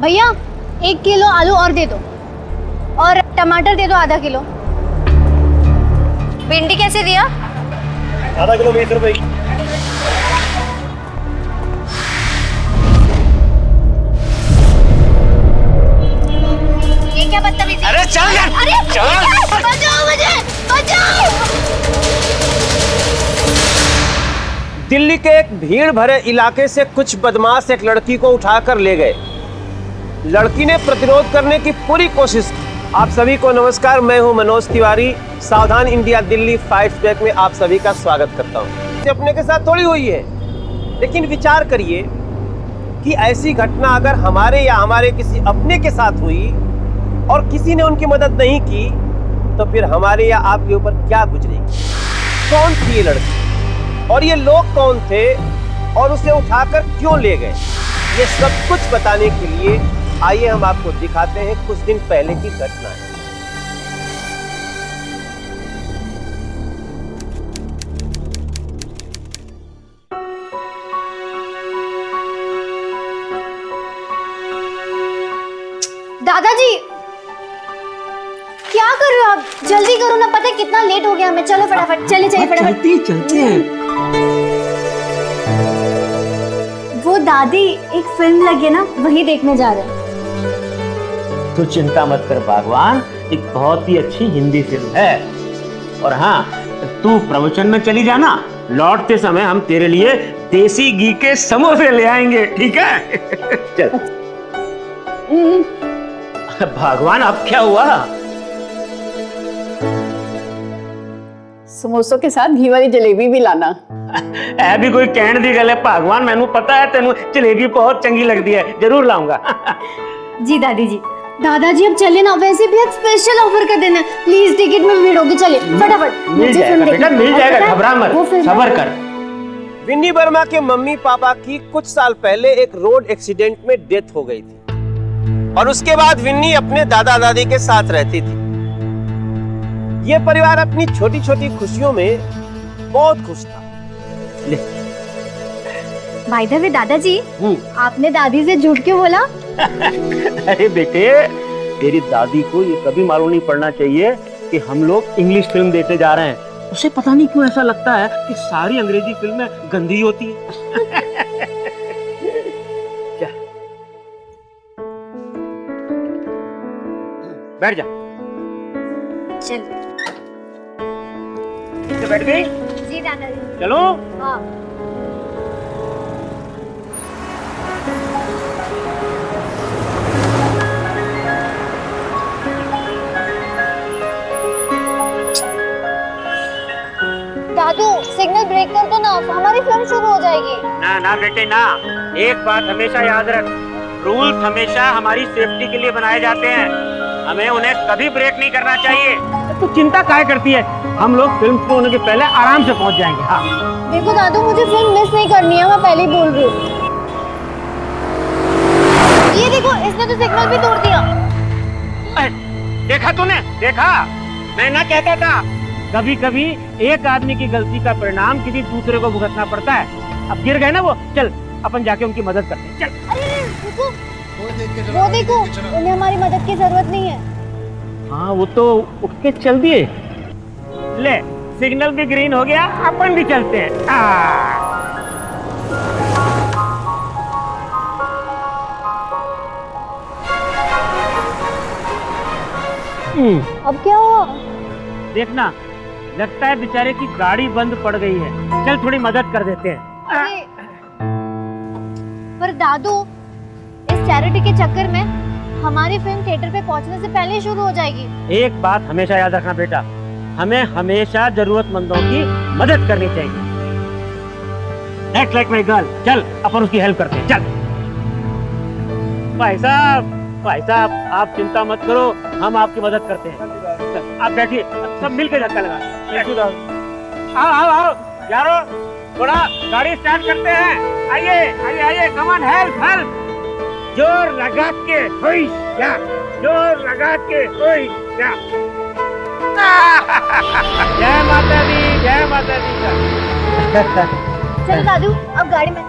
भैया 1 किलो आलू और दे दो, और टमाटर दे दो आधा किलो। भिंडी कैसे दिया? आधा किलो 20 रुपए। ये क्या बदतमीजी? अरे चल यार, अरे चल। बचाओ मुझे, बचाओ। दिल्ली के एक भीड़ भरे इलाके से कुछ बदमाश एक लड़की को उठाकर ले गए। लड़की ने प्रतिरोध करने की पूरी कोशिश की। आप सभी को नमस्कार, मैं हूं मनोज तिवारी। सावधान इंडिया दिल्ली फाइट्स बैक में आप सभी का स्वागत करता हूं। ये अपने के साथ थोड़ी हुई है, लेकिन विचार करिए कि ऐसी घटना अगर हमारे या हमारे किसी अपने के साथ हुई और किसी ने उनकी मदद नहीं की, तो फिर हमारे या आपके ऊपर क्या गुजरेगी? कौन थी ये लड़की और ये लोग कौन थे और उसे उठाकर क्यों ले गए? ये सब कुछ बताने के लिए आइए हम आपको दिखाते हैं कुछ दिन पहले की घटना है। दादाजी क्या कर रहे हो आप? जल्दी करो ना, पता है कितना लेट हो गया हमें। चलो फटाफट, चले चलिए फटाफट। चलते हैं। वो दादी एक फिल्म लगी है ना, वही देखने जा रहे हैं। तू चिंता मत कर भगवान, एक बहुत ही अच्छी हिंदी फिल्म है। और हाँ, तू प्रवचन में चली जाना, लौटते समय हम तेरे लिए देसी घी के समोसे ले आएंगे, ठीक है? चल। भगवान अब क्या हुआ? समोसों के साथ घी वाली जलेबी भी लाना। ऐ भी कोई कहने दी गल है भगवान, मैनू पता है तेनू जलेबी बहुत चंगी लगती है, जरूर लाऊंगा। जी दादी जी। दादाजी अब चले ना, वैसे भी आज स्पेशल ऑफर कर देना, प्लीज टिकट में भीड़ होगी। चले फटाफट, मिल जाएगा बेटा, मिल जाएगा, घबरा मत, सब्र कर। विन्नी वर्मा के मम्मी पापा की कुछ साल पहले एक रोड एक्सीडेंट में डेथ हो गई थी और उसके बाद विन्नी अपने दादा दादी के साथ रहती थी। ये परिवार अपनी छोटी छोटी खुशियों में बहुत खुश था। ले। बाय द वे दादाजी, आपने दादी से झूठ क्यों बोला? अरे बेटे, तेरी दादी को ये कभी मालूम नहीं पड़ना चाहिए कि हम लोग इंग्लिश फिल्म देखने जा रहे हैं। उसे पता नहीं क्यों ऐसा लगता है कि सारी अंग्रेजी फिल्में गंदी होती है। क्या? बैठ जा। चलो। बैठ गई? जी दादाजी। चलो। हाँ। दादू सिग्नल ब्रेक कर दो ना, हमारी फिल्म शुरू हो जाएगी। ना ना बेटे ना, एक बात हमेशा याद रख, रूल्स हमेशा हमारी सेफ्टी के लिए बनाए जाते हैं, हमें उन्हें कभी ब्रेक नहीं करना चाहिए। तू चिंता काहे करती है? हम लोग फिल्म शुरू होने के पहले आराम से पहुंच जाएंगे। हाँ देखो दादू, मुझे फिल्म मिस नहीं करनी है, मैं पहले ही बोल रही हूँ। ये देखो, इसने तो सिग्नल भी तोड़ दिया। देखा तूने? देखा, मैं ना कहता था, कभी कभी एक आदमी की गलती का परिणाम किसी दूसरे को भुगतना पड़ता है। अब गिर गए ना वो, चल अपन जाके उनकी मदद करते हैं। चल। अरे देखो, वो देखो, उन्हें हमारी मदद की जरूरत नहीं है। हाँ, वो तो उठ के चल दिए। ले, सिग्नल भी ग्रीन हो गया, अपन भी चलते हैं। अब क्या हुआ? देखना, लगता है बेचारे की गाड़ी बंद पड़ गई है। चल थोड़ी मदद कर देते हैं। अरे पर दादू, इस चैरिटी के चक्कर में हमारी फिल्म थिएटर पे पहुंचने से पहले ही शुरू हो जाएगी। एक बात हमेशा याद रखना बेटा, हमें हमेशा जरूरतमंदों की मदद करनी चाहिए। Act like my girl। चल अपन उसकी हेल्प करते हैं। चल। भाई साहब आप चिंता मत करो, हम आपकी मदद करते हैं। आप बैठिए, सब मिलकर धक्का लगा। आओ यारो, थोड़ा गाड़ी स्टार्ट करते हैं। आइए, कम ऑन, हेल्प। जोर लगा के होई क्या, जोर लगा के होई क्या। जय माता दी। चलो दादू, अब गाड़ी में।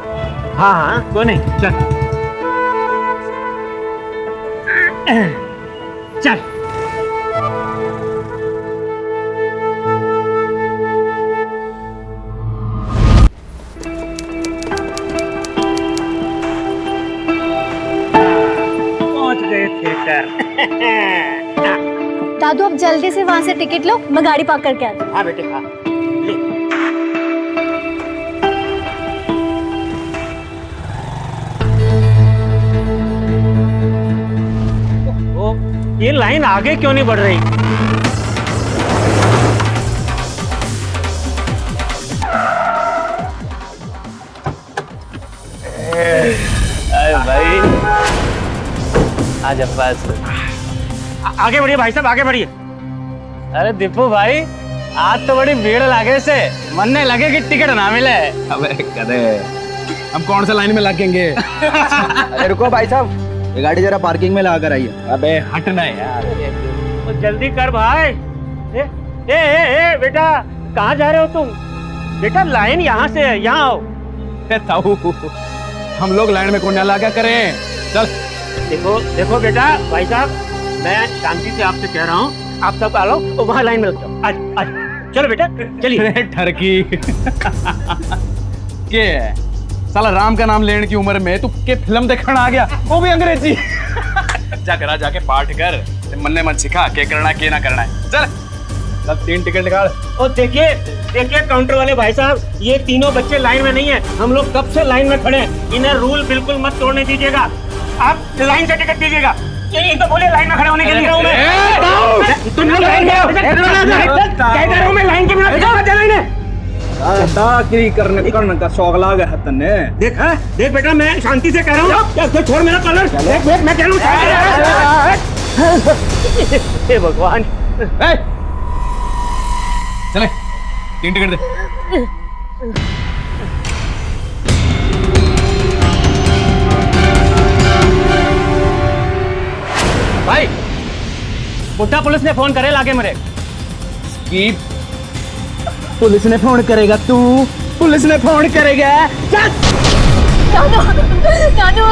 हाँ, कोई नहीं, चल। चल। पहुंच गए थिएटर। दादू अब जल्दी से वहाँ से टिकट लो, मैं गाड़ी पार्क करके आती हूँ। हाँ बेटे हाँ, ले। ओ, ये लाइन आगे क्यों नहीं बढ़ रही? अरे भाई आजा पास। आगे बढ़िए भाई साहब, आगे बढ़िए। अरे दीपू भाई आज तो बड़ी भीड़ लागे से मन नहीं लगे कि टिकट ना मिले। अबे कदे हम कौन सा लाइन में लगेंगे? अरे रुको भाई साहब, ये गाड़ी जरा पार्किंग में लगा कर आइए। अबे हटना यार। तो जल्दी कर भाई। ए बेटा, कहाँ जा रहे हो तुम? बेटा लाइन यहाँ से है, यहाँ आओ। ताऊ हम लोग लाइन में कौन ना लगा करें, चल। देखो देखो बेटा, भाई साहब मैं शांति से आपसे कह रहा हूँ, आप सब आ लो और वहाँ लाइन में लग जाओ। आज आज चलो बेटा चलिए। ठरकी के साला राम का नाम लेने की उम्र में तू के फिल्म देखने आ गया, वो भी अंग्रेजी। जा करा जाके पाठ कर, मन मत सिखा के करना के ना करना है। चल सब 3 टिकट निकाल। और देखिए काउंटर वाले भाई साहब, ये तीनों बच्चे लाइन में नहीं है, हम लोग कब से लाइन में खड़े हैं। इन्हें रूल बिल्कुल मत तोड़ने दीजिएगा, आप लाइन से टिकट दीजिएगा। ये तो बोले लाइन में खड़े होने के लिए। तुम लोग लाइन में आओ। कह रहा हूं मैं लाइन के बिना टिकट मत देना। दादागिरी करने का शौक लागा है तन्ने। देख बेटा, मैं शांति से कह रहा हूँ, छोड़ मेरा कलर। देख मैं कह रहा हूँ। हे भगवान। चले 3 टिकट दे। भाई बुड्ढा पुलिस ने फोन करे लागे मेरे की पुलिस ने फोन करेगा, तू पुलिस ने फोन करेगा। दादू दादू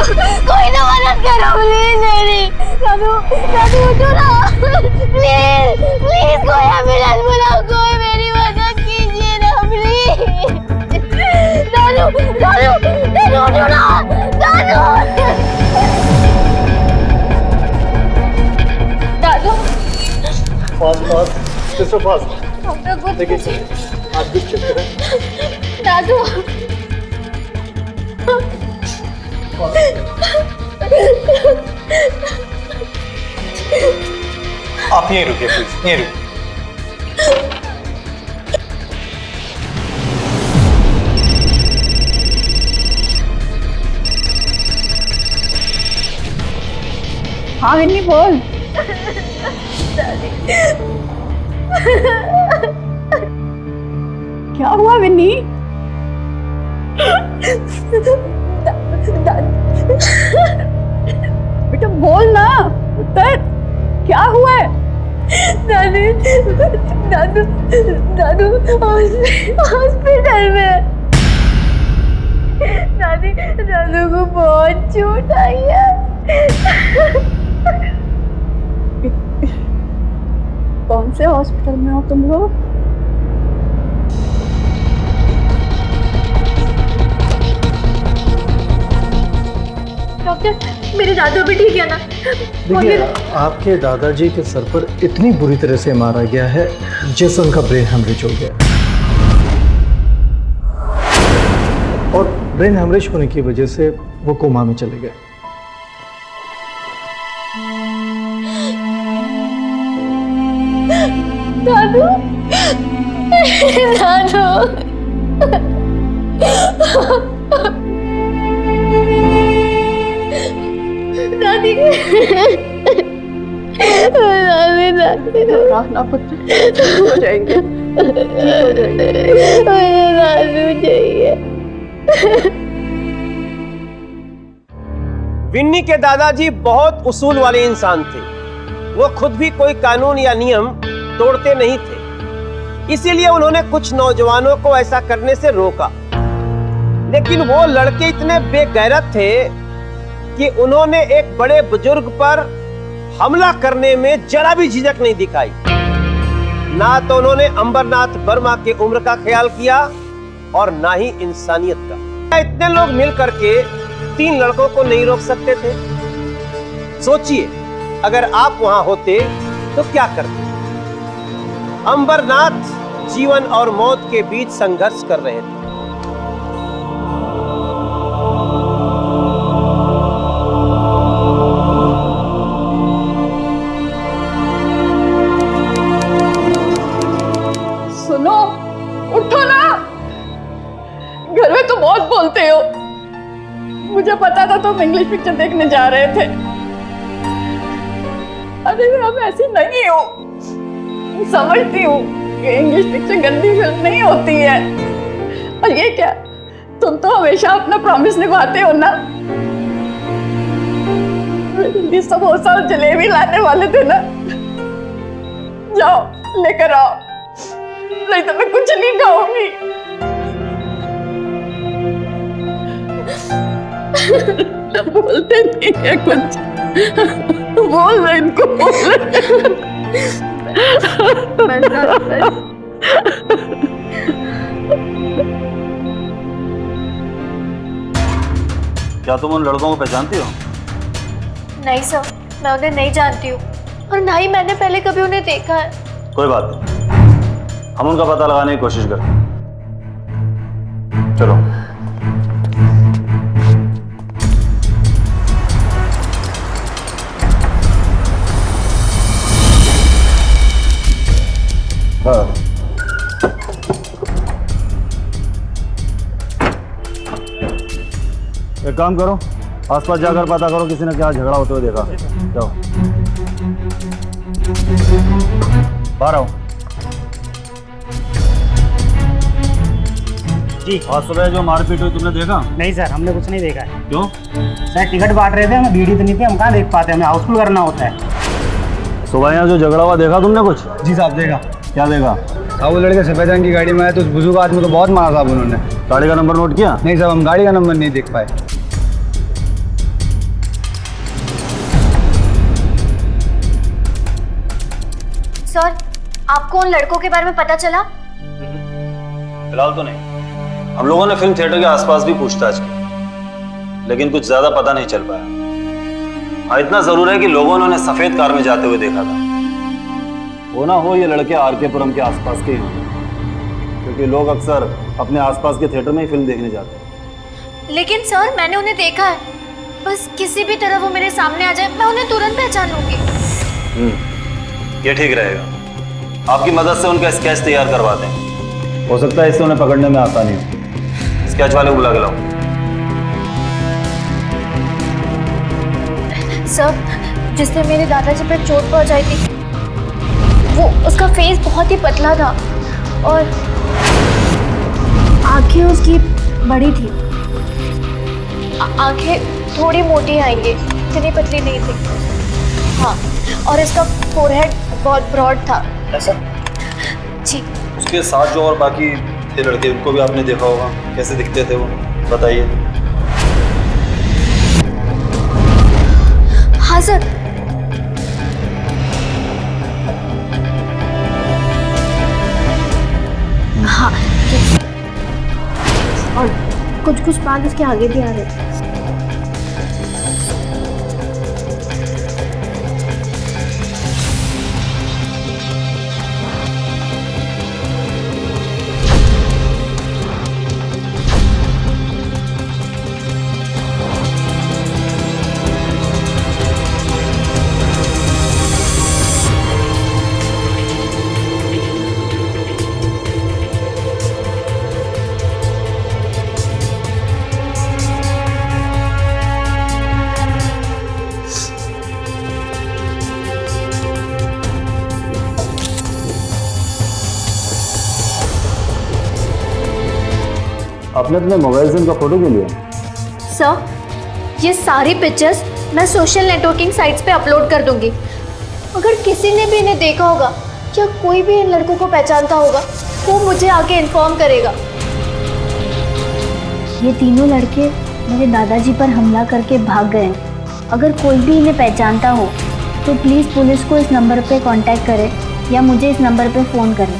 कोई ना मदद करो प्लीज मेरी। दादू दादू उठो ना प्लीज प्लीज, कोई एम्बुलेंस बुलाओ, कोई मेरी मदद कीजिए ना प्लीज। दादू दादू दादू उठो ना दादू। दादू दादू आप यहीं रुकिए प्लीज, यहीं रुकिए। हाँ विन्नी बोल। क्या हुआ विन्नी? बेटा बोल ना, उत्तर क्या हुआ है? दादी दादू दादू हॉस्पिटल में। दादी दादू को बहुत चोट आई है। कौन से हॉस्पिटल में हो तुम लोग? डॉक्टर मेरे दादू भी ठीक है ना? देखिए आपके दादाजी के सर पर इतनी बुरी तरह से मारा गया है जैसे उनका ब्रेन हेमरेज हो गया, और ब्रेन हेमरेज होने की वजह से वो कोमा में चले गए। दादू दादू दादी दादी दादी ना पुत्र, हो जाएंगे, हो जाएंगे। दादू चाहिए। विन्नी के दादाजी बहुत उसूल वाले इंसान थे। वो खुद भी कोई कानून या नियम तोड़ते नहीं थे, इसीलिए उन्होंने कुछ नौजवानों को ऐसा करने से रोका। लेकिन वो लड़के इतने बेगैरत थे कि उन्होंने एक बड़े बुजुर्ग पर हमला करने में जरा भी झिझक नहीं दिखाई। ना तो उन्होंने अंबरनाथ वर्मा के उम्र का ख्याल किया और ना ही इंसानियत का। इतने लोग मिल करके 3 लड़कों को नहीं रोक सकते थे? सोचिए, अगर आप वहां होते तो क्या करते? अंबरनाथ जीवन और मौत के बीच संघर्ष कर रहे थे। सुनो, उठो ना। घर में तो बहुत बोलते हो। मुझे पता था तुम इंग्लिश पिक्चर देखने जा रहे थे। अरे मैं ऐसी नहीं हूँ। समझती हूँ कि इंग्लिश पिक्चर गंदी फिल्म नहीं होती है। और ये क्या, तुम तो हमेशा अपना प्रॉमिस निभाते हो ना। जल्दी समोसा और जलेबी लाने वाले थे ना। जाओ लेकर आओ, नहीं तो मैं कुछ नहीं खाऊंगी। बोलते नहीं है कुछ। बोल रहे इनको, बोल क्या तुम उन लड़कों को पहचानती हो? नहीं सर, मैं उन्हें नहीं जानती हूँ और ना ही मैंने पहले कभी उन्हें देखा है। कोई बात नहीं, हम उनका पता लगाने की कोशिश करते हैं। चलो। हाँ। एक काम करो, आसपास जाकर पता करो किसी ने क्या झगड़ा होते हुए देखा। जाओ बाहर आओ। जी। आज सुबह जो मारपीट हुई तुमने देखा? नहीं सर, हमने कुछ नहीं देखा है। क्यों? सर टिकट बांट रहे थे, हमें भीड़ इतनी थी, हम कहाँ देख पाते, हमें हाउसफुल करना होता है। सुबह यहाँ जो झगड़ा हुआ देखा तुमने कुछ? जी साहब देखा। क्या देखा? साहब वो लड़के सफेद रंग की गाड़ी में आए तो उस बुजुर्ग आदमी को बहुत मारा साहब उन्होंने। गाड़ी का नंबर नोट किया? नहीं साहब, हम गाड़ी का नंबर नहीं देख पाए। सर, आपको उन लड़कों के बारे में पता चला? फिलहाल तो नहीं। हम लोगों ने फिल्म थिएटर के आसपास भी पूछताछ की, लेकिन कुछ ज्यादा पता नहीं चल पाया। हाँ, इतना जरूर है कि लोगों ने उन्हें सफेद कार में जाते हुए देखा था। वो ना हो ये लड़के आरकेपुरम के आसपास के हैं, क्योंकि लोग अक्सर अपने आसपास के थिएटर में ही फिल्म देखने जाते हैं। लेकिन सर, मैंने उन्हें देखा है। बस किसी भी तरह वो मेरे सामने आ जाए, मैं उन्हें तुरंत पहचान लूंगी। ये ठीक रहेगा। आपकी मदद से उनका स्केच तैयार करवाते हैं। हो सकता है इससे उन्हें पकड़ने में आसानी हो। स्केच वाले को बुला के लाओ। सर, जिससे मेरे दादाजी पर चोट पहुंचाई थी, वो उसका फेस बहुत ही पतला था और आंखें उसकी बड़ी थी। आंखें थोड़ी मोटी आएंगी, इतनी पतली नहीं थी। हाँ, और इसका फोरहेड बहुत ब्रॉड था। ऐसा? जी। उसके साथ जो और बाकी थे लड़के, उनको भी आपने देखा होगा। कैसे दिखते थे वो, बताइए। हाँ सर। हाँ, और कुछ बाल उसके आगे भी आ रहे थे। आपने अपने मोबाइल से इनका फोटो क्यों लिया? सर, ये सारी पिक्चर्स मैं सोशल नेटवर्किंग साइट्स पे अपलोड कर दूंगी। अगर किसी ने भी इन्हें देखा होगा या कोई भी इन लड़कों को पहचानता होगा, वो मुझे आके इन्फॉर्म करेगा। ये तीनों लड़के मेरे दादाजी पर हमला करके भाग गए हैं। अगर कोई भी इन्हें पहचानता हो तो प्लीज़ पुलिस को इस नंबर पे कांटेक्ट करें या मुझे इस नंबर पे फ़ोन करें।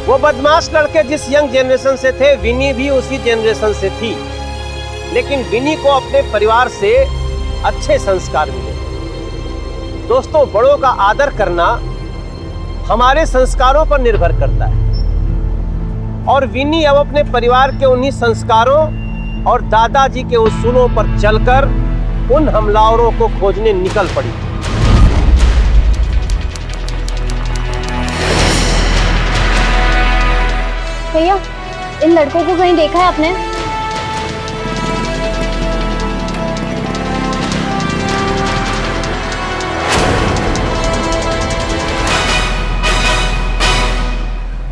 वो बदमाश लड़के जिस यंग जनरेशन से थे, विनी भी उसी जनरेशन से थी, लेकिन विनी को अपने परिवार से अच्छे संस्कार मिले। दोस्तों, बड़ों का आदर करना हमारे संस्कारों पर निर्भर करता है, और विनी अब अपने परिवार के उन्हीं संस्कारों और दादाजी के उसूलों पर चलकर उन हमलावरों को खोजने निकल पड़ी। भैया, इन लड़कों को कहीं देखा है आपने?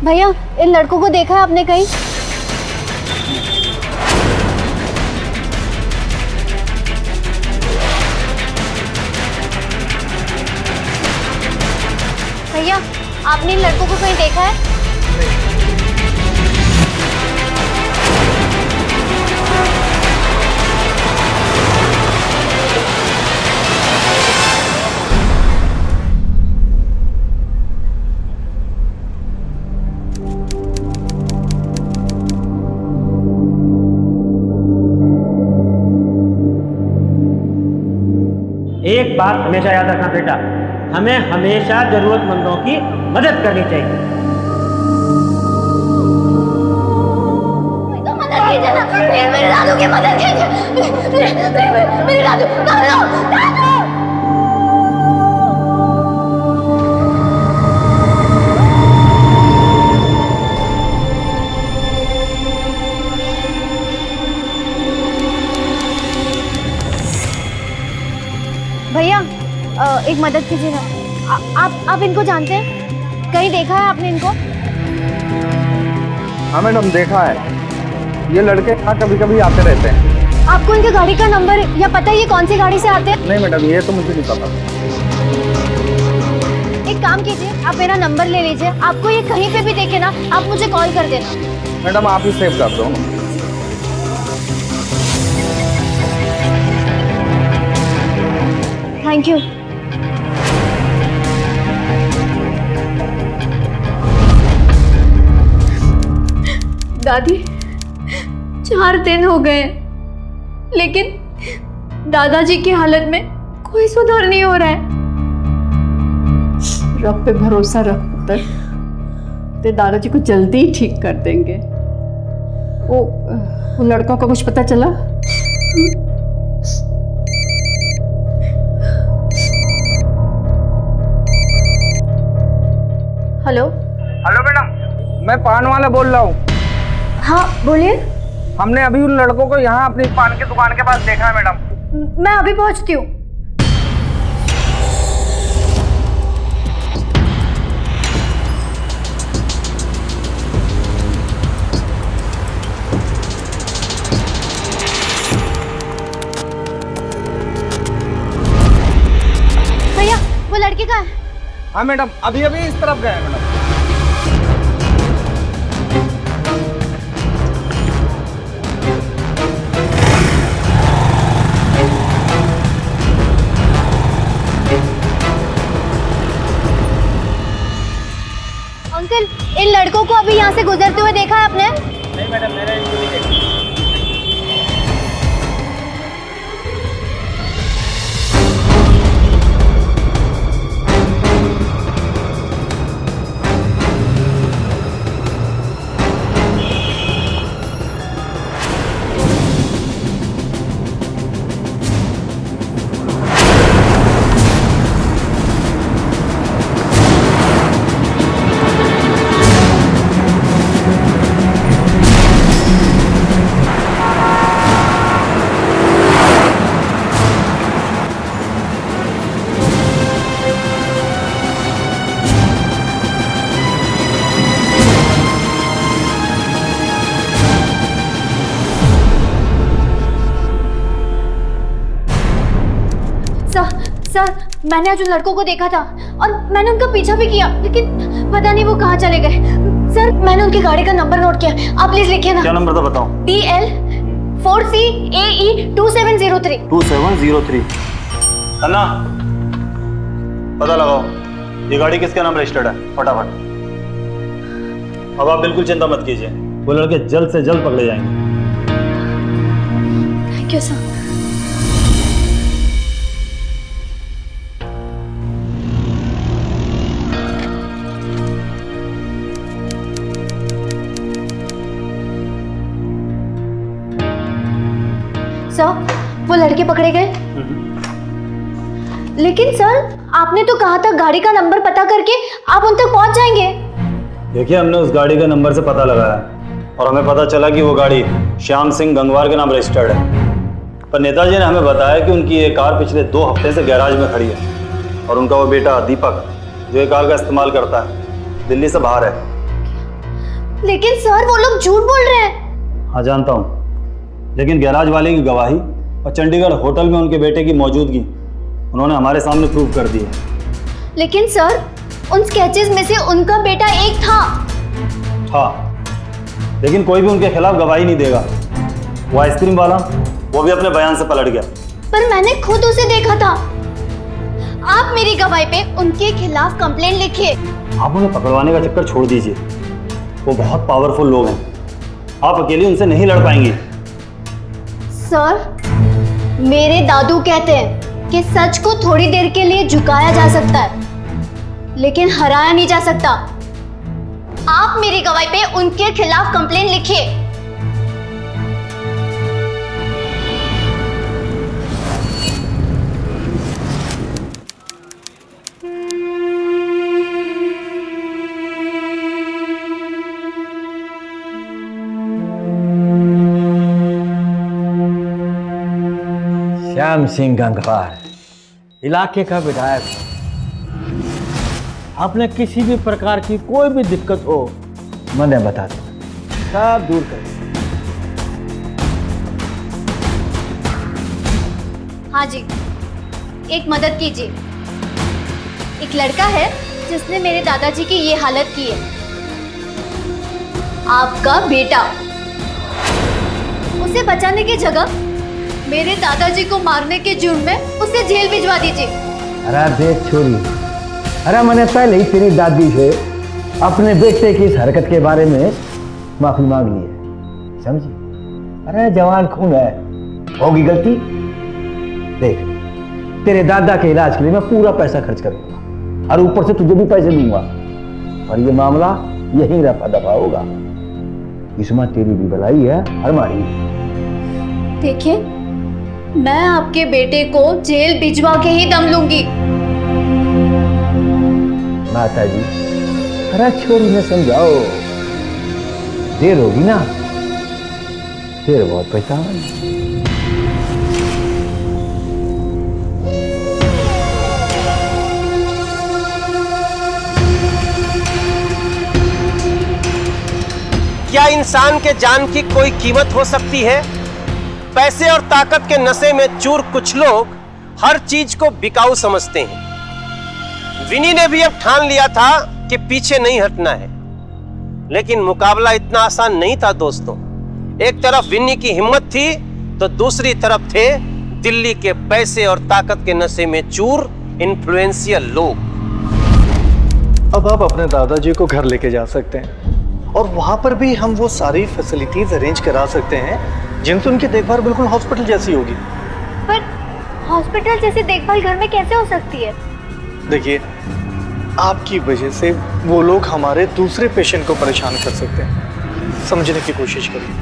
भैया, इन लड़कों को देखा है आपने कहीं? भैया, आपने इन लड़कों को कहीं देखा है? एक बात हमेशा याद रखना बेटा, हमें हमेशा जरूरतमंदों की मदद करनी चाहिए। मदद कीजिए ना, मेरे दादू की मदद कीजिए, मेरे दादू, दादू। भैया, एक मदद कीजिएगा। आप इनको जानते हैं? कहीं देखा है आपने इनको? हाँ मैडम, देखा है। ये लड़के यहाँ कभी कभी आते रहते हैं। आपको इनके गाड़ी का नंबर या पता है ये कौन सी गाड़ी से आते हैं? नहीं मैडम, ये तो मुझे नहीं पता। एक काम कीजिए, आप मेरा नंबर ले लीजिए। आपको ये कहीं पे भी देखे ना, आप मुझे कॉल कर देना। मैडम, आप ही सेव कर दो। Thank you. दादी, 4 दिन हो गए लेकिन दादाजी की हालत में कोई सुधार नहीं हो रहा है। रब पे भरोसा रख पुत्र, ते दादाजी को जल्दी ही ठीक कर देंगे। वो लड़कों का कुछ पता चला? हेलो। हेलो मैडम, मैं पान वाला बोल रहा हूँ। हाँ बोलिए। हमने अभी उन लड़कों को यहाँ अपनी पान की दुकान के पास देखा है मैडम। मैं अभी पहुँचती हूँ। भैया, वो लड़की कहाँ है? हाँ मैडम, अभी अभी इस तरफ गए मैडम। अंकल, इन लड़कों को अभी यहाँ से गुजरते हुए देखा है आपने? नहीं मैडम, मैंने इनको नहीं देखा। सर, मैंने आज उन लड़कों को देखा था और मैंने उनका पीछा भी किया, लेकिन पता नहीं वो कहाँ चले गए। सर, मैंने उनकी गाड़ी का नंबर नोट किया, आप प्लीज लिखिए ना। क्या नंबर था बताओ? DL 4CAE 2703। 2703। अन्ना, पता लगाओ ये गाड़ी किसके नाम रजिस्टर्ड है, फटाफट। अब आप बिल्कुल चिंता मत कीजिए, वो लड़के जल्द से जल्द पकड़े जाएंगे। Thank you sir. सर, वो लड़के पकड़े गए? लेकिन सर, आपने तो कहा था गाड़ी का नंबर पता करके आप उन तक पहुंच जाएंगे। देखिए, हमने उस गाड़ी का नंबर से पता लगाया और हमें पता चला कि वो गाड़ी श्याम सिंह गंगवार के नाम रजिस्टर्ड है। पर नेताजी ने हमें बताया कि उनकी ये कार पिछले 2 हफ्ते से गैराज में खड़ी है और उनका वो बेटा दीपक, जो ये कार का इस्तेमाल करता है, दिल्ली से बाहर है। लेकिन सर, वो लोग झूठ बोल रहे हैं। हाँ जानता हूँ, लेकिन गैराज वाले की गवाही और चंडीगढ़ होटल में उनके बेटे की मौजूदगी उन्होंने हमारे सामने प्रूव कर दी है। लेकिन सर, उन स्केचेस में से उनका बेटा एक था। हाँ, लेकिन कोई भी उनके खिलाफ गवाही नहीं देगा। वो आइसक्रीम वाला, वो भी अपने बयान से पलट गया। पर मैंने खुद उसे देखा था। आप मेरी गवाही पे उनके खिलाफ कंप्लेंट लिखिए। आप उन्हें पकड़वाने का चक्कर छोड़ दीजिए, वो बहुत पावरफुल लोग हैं, आप अकेले उनसे नहीं लड़ पाएंगी। सर, मेरे दादू कहते हैं कि सच को थोड़ी देर के लिए झुकाया जा सकता है, लेकिन हराया नहीं जा सकता। आप मेरी गवाही पे उनके खिलाफ कंप्लेंट लिखिए। श्याम सिंह गंगवार इलाके का विधायक। आपने किसी भी प्रकार की कोई भी दिक्कत हो, मैंने बता दो, सब दूर कर। हाँ जी, एक मदद कीजिए। एक लड़का है जिसने मेरे दादाजी की ये हालत की है। आपका बेटा। उसे बचाने की जगह मेरे दादाजी को मारने के जुर्म में उसे जेल भिजवा दीजिए। अरे देख छोरी, अरे मैंने पहले ही तेरी दादी से अपने बेटे की इस हरकत के बारे में माफी मांग ली है, समझी? अरे जवान खून है, होगी गलती। देख, तेरे दादा के इलाज के लिए मैं पूरा पैसा खर्च करूंगा और ऊपर से तुझे भी पैसे दूंगा, और ये मामला यहीं रफा दफा होगा। इसमें तेरी भी भलाई है और हमारी। देखिए, मैं आपके बेटे को जेल भिजवा के ही दम लूंगी। माता जी, अरे छोरी ने समझाओ, देर होगी ना, फिर बहुत पछताएंगे। क्या इंसान के जान की कोई कीमत हो सकती है? पैसे और ताकत के नशे में चूर कुछ लोग हर चीज को बिकाऊ समझते हैं। विनी ने भी अब ठान लिया था कि पीछे नहीं हटना है, लेकिन मुकाबला इतना आसान नहीं था दोस्तों। एक तरफ विनी की हिम्मत थी तो दूसरी तरफ थे दिल्ली के पैसे और ताकत के नशे में चूर इन्फ्लुएंशियल लोग। अब आप अपने दादाजी को घर लेके जा सकते हैं और वहाँ पर भी हम वो सारी फैसिलिटीज अरेंज करा सकते हैं जिनसे उनकी देखभाल बिल्कुल हॉस्पिटल जैसी होगी। पर हॉस्पिटल जैसी देखभाल घर में कैसे हो सकती है? देखिए, आपकी वजह से वो लोग हमारे दूसरे पेशेंट को परेशान कर सकते हैं, समझने की कोशिश करिए।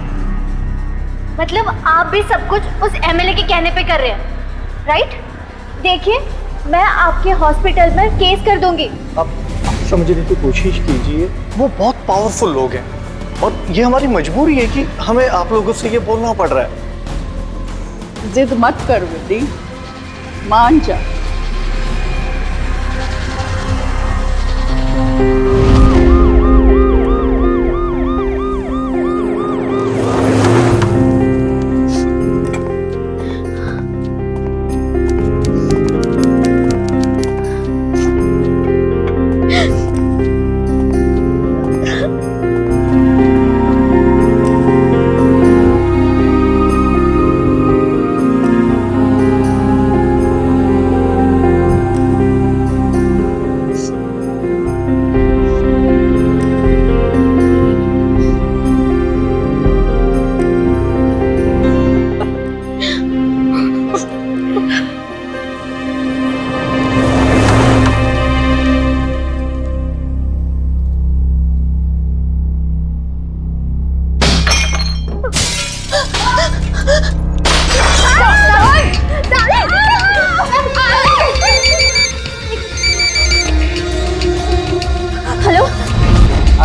मतलब आप भी सब कुछ उस एमएलए के कहने पे कर रहे हैं, राइट? देखिए, मैं आपके हॉस्पिटल में केस कर दूंगी। आप समझने की कोशिश कीजिए, वो बहुत पावरफुल लोग हैं और ये हमारी मजबूरी है कि हमें आप लोगों से ये बोलना पड़ रहा है। जिद मत कर विधि, मान जा।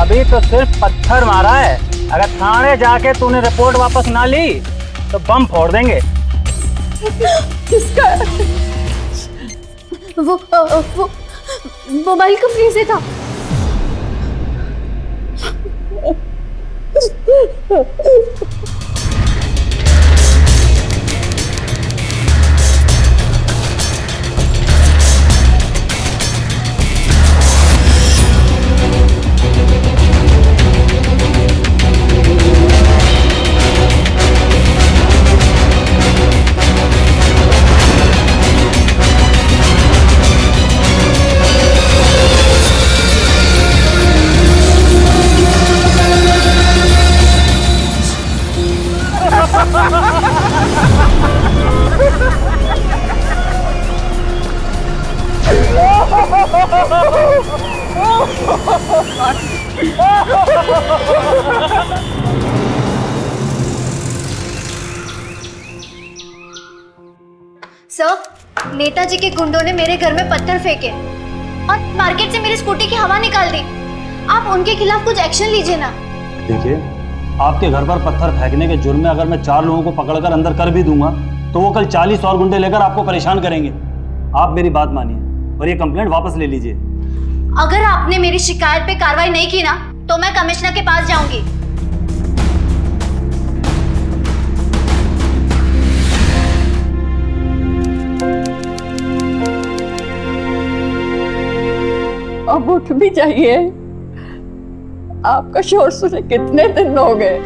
अभी तो सिर्फ पत्थर मारा है, अगर थाने जाके तूने रिपोर्ट वापस ना ली तो बम फोड़ देंगे। किसका? वो मोबाइल कंपनी से था। सर, नेताजी के गुंडों ने मेरे घर में पत्थर फेंके और मार्केट से मेरी स्कूटी की हवा निकाल दी। आप उनके खिलाफ कुछ एक्शन लीजिए ना। देखिए, आपके घर पर पत्थर फेंकने के जुर्म में अगर मैं 4 लोगों को पकड़कर अंदर कर भी दूंगा तो वो कल 40 और गुंडे लेकर आपको परेशान करेंगे। आप मेरी बात मानिए और ये कंप्लेंट वापस ले लीजिए। अगर आपने मेरी शिकायत पे कार्रवाई नहीं की ना तो मैं कमिश्नर के पास जाऊंगी। अब उठ भी जाइए, आपका शोर सुने कितने दिन हो गए।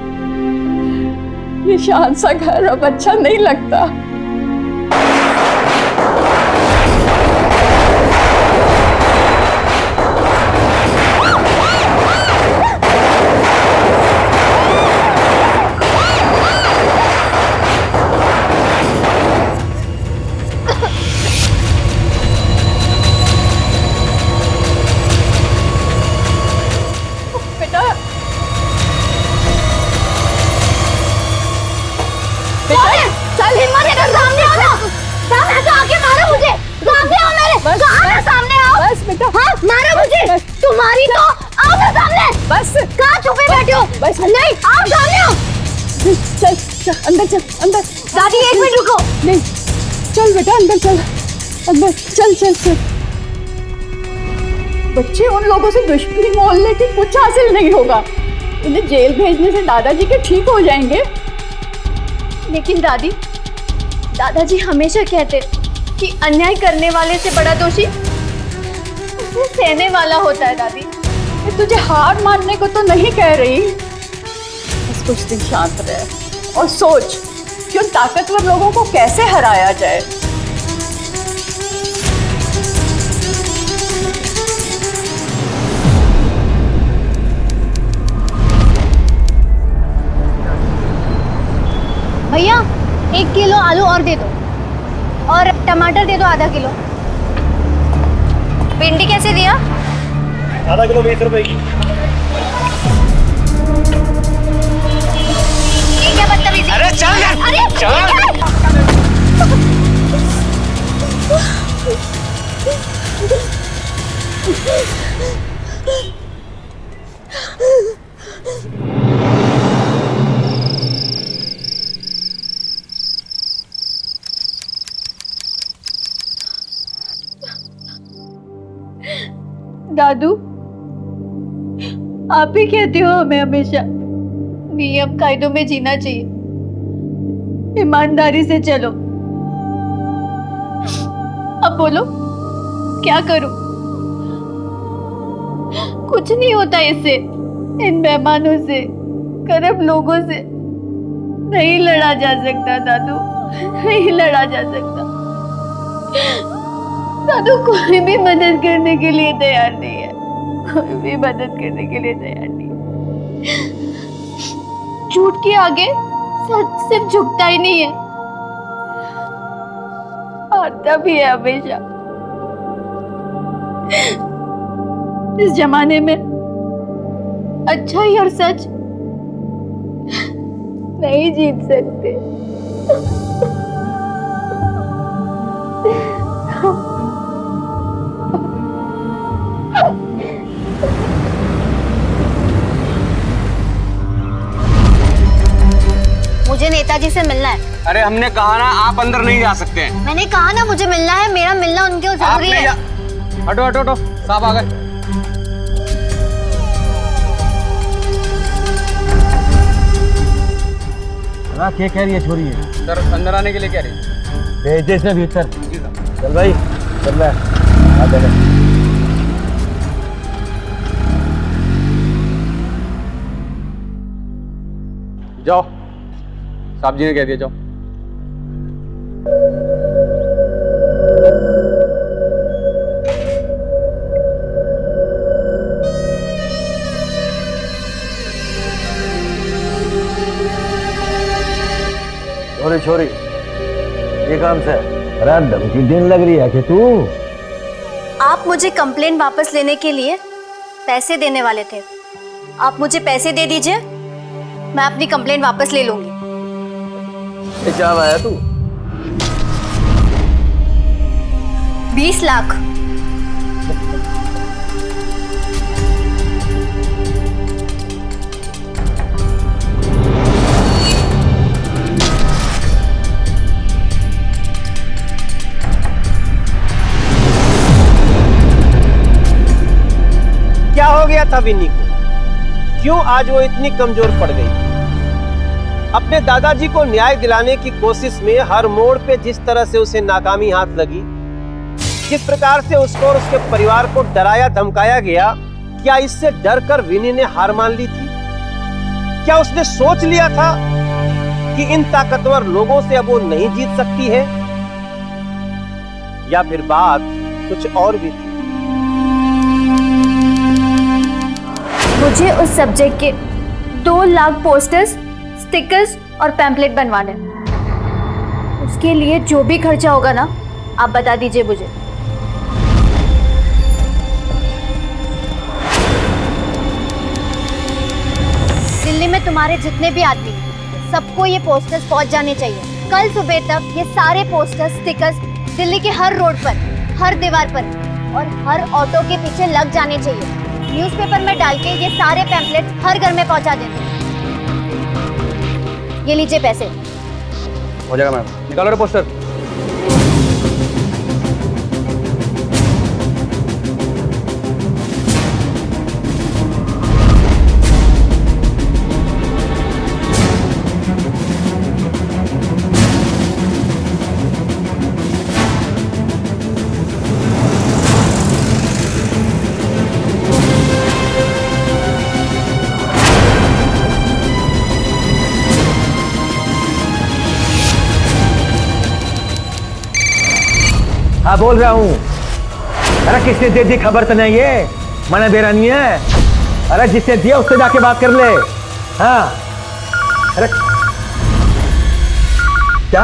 ये शान सा घर अब अच्छा नहीं लगता। तुम्हारी तो आओ ना सामने। बस कहाँ छुपे बैठे हो? बस नहीं, आओ सामने आओ। चल चल अंदर, चल अंदर। दादी 1 मिनट रुको। नहीं, चल बेटा अंदर चल, अंदर चल चल चल। बच्चे, उन लोगों से दुश्मनी मोलने के कुछ हासिल नहीं होगा। उन्हें जेल भेजने से दादाजी के ठीक हो जाएंगे। लेकिन दादाजी हमेशा कहते कि अन्याय करने वाले से बड़ा दोषी उसे सहने वाला होता है। दादी, मैं तुझे हार मानने को तो नहीं कह रही, बस कुछ दिन शांत रह और सोच कि उन ताकतवर लोगों को कैसे हराया जाए। भैया 1 किलो आलू और दे दो और टमाटर दे दो आधा किलो। भिंडी कैसे दिया? आधा किलो 20 रुपए की। ये क्या बदतमीजी? अरे चल यार, अरे चल। दादू, आप ही कहते हो हमें हमेशा नियम कायदों में जीना चाहिए, ईमानदारी से चलो। अब बोलो क्या करूं? कुछ नहीं होता इससे, इन मेहमानों से, करम लोगों से नहीं लड़ा जा सकता दादू, नहीं लड़ा जा सकता। दादू कोई भी मदद करने के लिए तैयार नहीं है, कोई भी मदद करने के लिए तैयार नहीं है। झूठ के आगे सच सिर्फ झुकता ही नहीं है, हारता भी है हमेशा। इस जमाने में अच्छाई और सच नहीं जीत सकते। नेताजी से मिलना है। अरे हमने कहा ना आप अंदर नहीं जा सकते हैं। मैंने कहा ना मुझे मिलना है, मेरा मिलना उनके जरूरी है। हटो हटो हटो, साहब आ गए। हाँ क्या कह रही है छोरी है? सर अंदर आने के लिए कह रही है। भेज दे इसे भीतर। चल भाई चल रहा है, आ जाएगा। जाओ, साहब जी ने कह दिया जाओ। छोरी छोरी ये काम से अरे धमकी देने लग रही है कि तू? आप मुझे कंप्लेंट वापस लेने के लिए पैसे देने वाले थे। आप मुझे पैसे दे दीजिए, मैं अपनी कंप्लेंट वापस ले लूंगी। ये क्या आया तू? 20 लाख। क्या हो गया था विन्नी को? क्यों आज वो इतनी कमजोर पड़ गई? अपने दादाजी को न्याय दिलाने की कोशिश में हर मोड़ पे जिस तरह से उसे नाकामी हाथ लगी, किस प्रकार से उसको और उसके परिवार को डराया धमकाया गया, क्या इससे डर कर विनी ने हार मान ली थी? क्या उसने सोच लिया था कि इन ताकतवर लोगों से अब वो नहीं जीत सकती है? या फिर बात कुछ और भी थी? मुझे उस सब्जेक्ट के 2 लाख पोस्टर्स, स्टिकर्स और पैम्पलेट बनवाने। उसके लिए जो भी खर्चा होगा ना, आप बता दीजिए मुझे। दिल्ली में तुम्हारे जितने भी आदमी हैं, सबको ये पोस्टर्स पहुंच जाने चाहिए। कल सुबह तक ये सारे पोस्टर्स, स्टिकर्स दिल्ली के हर रोड पर, हर दीवार पर और हर ऑटो के पीछे लग जाने चाहिए। न्यूज़पेपर में डाल के ये सारे पैम्पलेट हर घर में पहुंचा देना। ये लीजिए पैसे। हो जाएगा मैम, निकालो रे पोस्टर। हाँ बोल रहा हूँ। अरे किसने दे दी खबर तो नहीं है? मैंने बेरा नहीं है। अरे जिसने दिया उससे जाके बात कर ले। हाँ अरे क्या?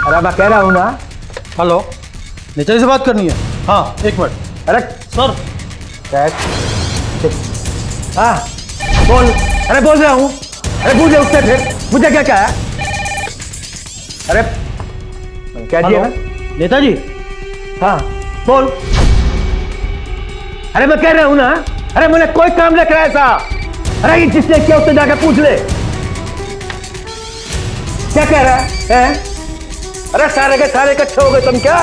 अरे मैं कह रहा हूँ ना। हेलो, नेताजी से बात करनी है? हाँ एक मिनट। अरे सर हाँ बोल। अरे बोल रहा हूँ। अरे पूछे उससे फिर मुझे क्या है? अरे क्या दिया ना? नेताजी। हाँ बोल। अरे मैं कह रहा हूं ना। अरे मैंने कोई काम नहीं करा ऐसा। अरे ये जिसने किया उससे जाकर पूछ ले। क्या कह रहा है? अरे सारे के सारे इकट्ठे हो गए तुम क्या?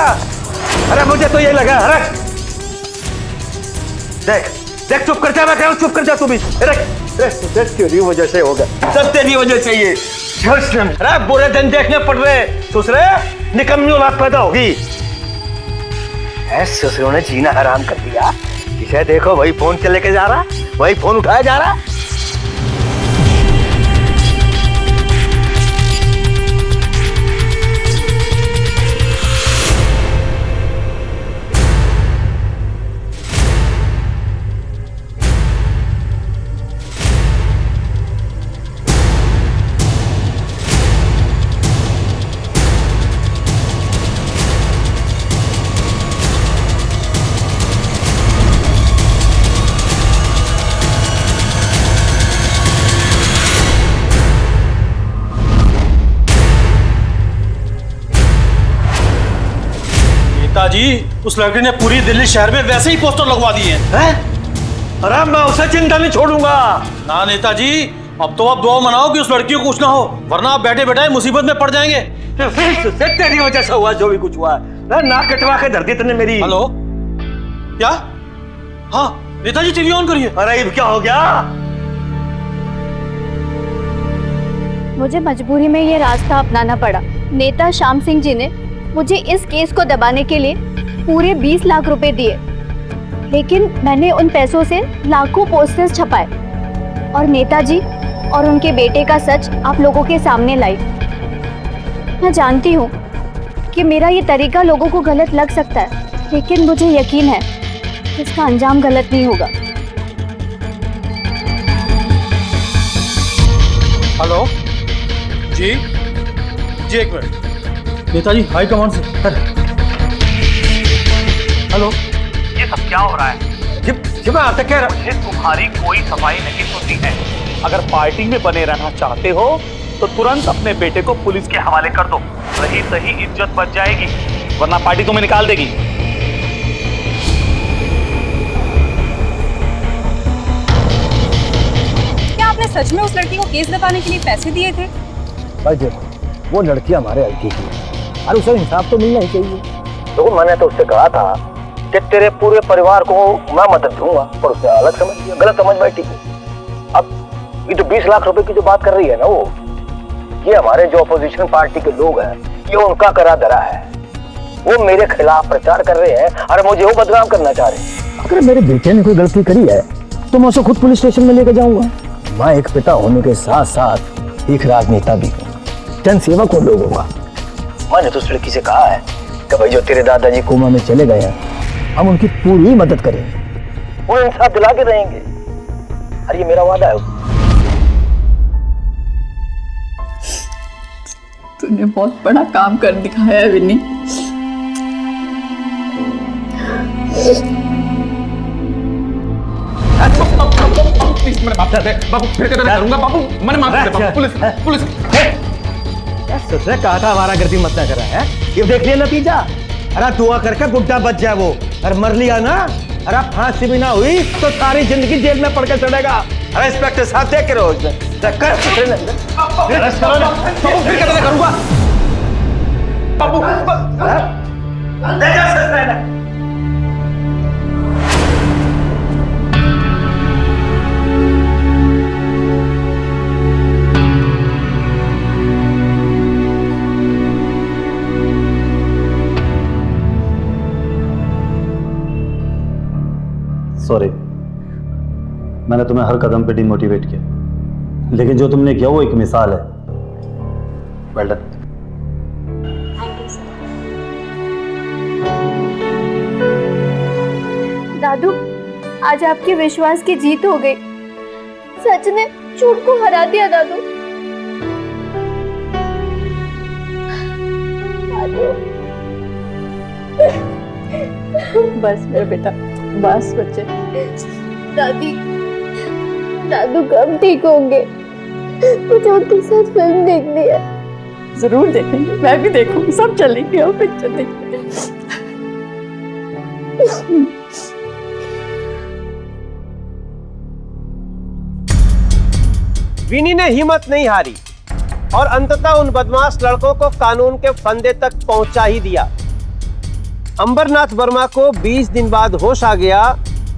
अरे मुझे तो ये लगा। अरे देख देख, चुप कर जा। मैं कह रहा हूं चुप कर जा तू भी। अरे तेरी वजह से होगा, सब तेरी वजह से ये। अरे बुरे दिन देखने पड़ रहे। ससुरे निकम्मी औलाद पैदा होगी। ससुरों ने जीना हराम कर दिया। इसे देखो वही फोन के लेके जा रहा, वही फोन उठाया जा रहा। नेताजी, उस लड़के ने पूरी दिल्ली शहर में वैसे ही पोस्टर लगवा दिए हैं। अरे मैं उसे चिंता नहीं छोड़ूंगा। ना नेताजी, अब तो आप दुआ मनाओ कि उस लड़की को कुछ ना हो, वरना आप बैठे बैठे मुसीबत में पड़ जाएंगे। तेरी वजह से हुआ जो भी कुछ हुआ, नाक कटवा के धर दी तूने मेरी। हेलो, क्या? हाँ नेताजी, टीवी ऑन करिए। अरे क्या हो गया? मुझे मजबूरी में ये रास्ता अपनाना पड़ा। नेता श्याम सिंह जी ने मुझे इस केस को दबाने के लिए पूरे 20 लाख रुपए दिए, लेकिन मैंने उन पैसों से लाखों पोस्टर्स छपाए और नेताजी और उनके बेटे का सच आप लोगों के सामने लाई। मैं जानती हूँ कि मेरा ये तरीका लोगों को गलत लग सकता है, लेकिन मुझे यकीन है कि इसका अंजाम गलत नहीं होगा। हेलो जी, एक मिनट। नेताजी हाई कमांड से। हेलो, ये सब क्या हो रहा है? मुझे तुम्हारी कोई सफाई नहीं सुननी है। अगर पार्टी में बने रहना चाहते हो तो तुरंत अपने बेटे को पुलिस के हवाले कर दो, रही सही इज्जत बच जाएगी, वरना पार्टी तुम्हें निकाल देगी। क्या आपने सच में उस लड़की को केस दबाने के लिए पैसे दिए थे? भाई देखो, वो लड़की हमारे हल्के की है और उसे इंसाफ तो मिलना ही चाहिए। तो मैंने तो उससे कहा था कि तेरे पूरे परिवार को मैं मदद दूंगा, पर उसने अलग समझ लिया, गलत समझ बैठी। अब ये तो 20 लाख रुपए की जो बात कर रही है ना, वो ये हमारे जो अपोजिशन पार्टी के लोग हैं, ये उनका करा धरा है। वो मेरे खिलाफ प्रचार कर रहे हैं और मुझे वो बदनाम करना चाह रहे हैं। अगर मेरे बेटे ने कोई गलती करी है तो मैं उसे खुद पुलिस स्टेशन में लेकर जाऊंगा। मैं एक पिता होने के साथ साथ एक राजनेता भी हूँ, जन सेवक हूँ लोगों का। मैंने तो उस लड़की से कहा है कि भाई जो तेरे दादाजी कोमा में चले गए हैं, हम उनकी पूरी मदद करेंगे, उन्हें इंसाफ दिला के रहेंगे। और ये मेरा वादा है। तूने बहुत बड़ा काम कर दिखाया है विनी। बाबू फिर करूंगा बाबू, मैंने माफ कर दिया। पुलिस तुझसे कहा था हमारा गर्दी मत ना करा है, ये देख लिया नतीजा। अरे दुआ करके बुड्ढा बच जाए वो, और मर लिया ना, अरे फांसी भी ना हुई तो सारी जिंदगी जेल में पड़ के चढ़ेगा। अरे इंस्पेक्टर साहब देख के रहो, करूंगा बाबू। सॉरी, मैंने तुम्हें हर कदम पे डिमोटिवेट किया, लेकिन जो तुमने किया वो एक मिसाल है। Well done. दादू, आज आपके विश्वास की जीत हो गई। सच ने झूठ को हरा दिया दादू। बस मेरा बेटा, बस बच्चे। दादी, दादू कब ठीक होंगे? मुझे उनके साथ फिल्म देखनी है। जरूर देखेंगे, मैं भी देखूंगी, सब चलेंगे और पिक्चर देखेंगे। विनी ने हिम्मत नहीं हारी और अंततः उन बदमाश लड़कों को कानून के फंदे तक पहुंचा ही दिया। अंबरनाथ वर्मा को 20 दिन बाद होश आ गया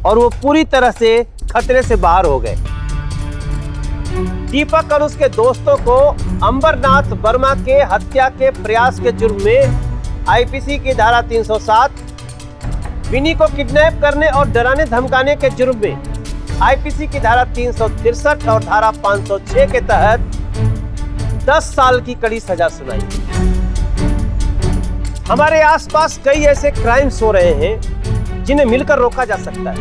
और वो पूरी तरह से खतरे से बाहर हो गए। दीपक और उसके दोस्तों को अंबरनाथ वर्मा के हत्या के प्रयास के जुर्म में आईपीसी की धारा 307, विनी को किडनैप करने और डराने धमकाने के जुर्म में आईपीसी की धारा 363 और धारा 506 के तहत 10 साल की कड़ी सजा सुनाई। हमारे आसपास कई ऐसे क्राइम्स हो रहे हैं जिन्हें मिलकर रोका जा सकता है।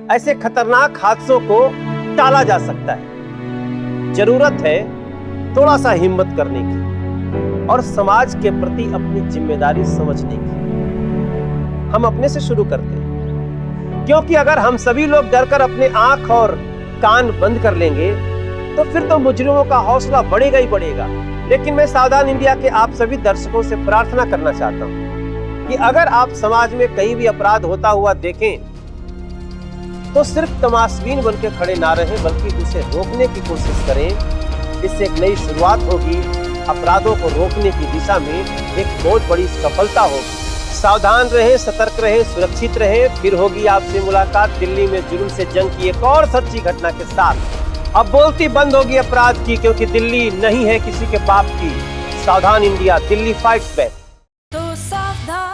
ऐसे खतरनाक हादसों को टाला जा सकता है। जरूरत है थोड़ा सा हिम्मत करने की और समाज के प्रति अपनी जिम्मेदारी समझने की। हम अपने से शुरू करते हैं, क्योंकि अगर हम सभी लोग डरकर अपने आंख और कान बंद कर लेंगे तो फिर तो मुजरिमों का हौसला बढ़ेगा ही बढ़ेगा। लेकिन मैं सावधान इंडिया के आप सभी दर्शकों से प्रार्थना करना चाहता हूं कि अगर आप समाज में कहीं भी अपराध होता हुआ देखें तो सिर्फ तमाशबीन बन के खड़े ना रहे बल्कि उसे रोकने की कोशिश करें। इससे एक नई शुरुआत होगी, अपराधों को रोकने की दिशा में एक बहुत बड़ी सफलता होगी। सावधान रहें, सतर्क रहें, सुरक्षित रहें। फिर होगी आपसे मुलाकात दिल्ली में जुर्म से जंग की एक और सच्ची घटना के साथ। अब बोलती बंद होगी अपराध की, क्योंकि दिल्ली नहीं है किसी के बाप की। सावधान इंडिया, दिल्ली फाइट्स बैक। तो सावधान